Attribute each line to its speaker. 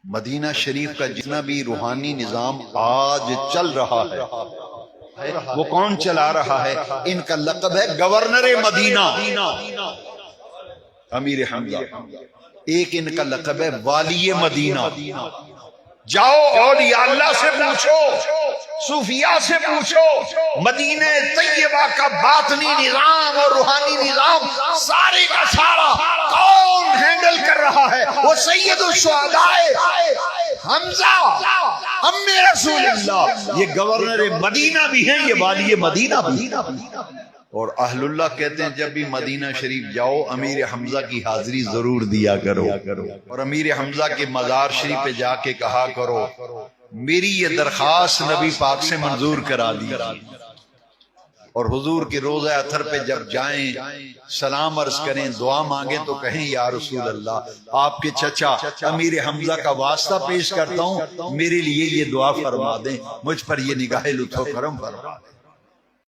Speaker 1: مدینہ شریف کا جتنا بھی روحانی نظام آج چل رہا ہے وہ کون چلا رہا ہے؟ ان کا لقب ہے گورنر مدینہ، امیر حمزہ۔ ایک ان کا لقب ہے والی مدینہ۔ جاؤ اولیاء اللہ سے پوچھو، صوفیاء سے پوچھو، مدینہ طیبہ کا باطنی نظام اور روحانی نظام سارے کا سارا کون ہینڈل کر رہا ہے؟ وہ سید الشہداء حمزہ ام رسول اللہ۔ یہ گورنر مدینہ بھی ہیں، یہ والی مدینہ بھی ہیں۔ اور اہل اللہ کہتے ہیں جب بھی مدینہ شریف جاؤ امیر حمزہ کی حاضری ضرور دیا کرو، اور امیر حمزہ کے مزار شریف پہ جا کے کہا کرو میری یہ درخواست نبی پاک سے منظور کرا دی۔ اور حضور کے روضہ اطہر پہ جب جائیں سلام عرض کریں، دعا مانگیں تو کہیں یا رسول اللہ آپ کے چچا امیر حمزہ کا واسطہ پیش کرتا ہوں، میرے لیے یہ دعا فرما دیں، مجھ پر یہ نگاہ لطف و کرم فرما دیں۔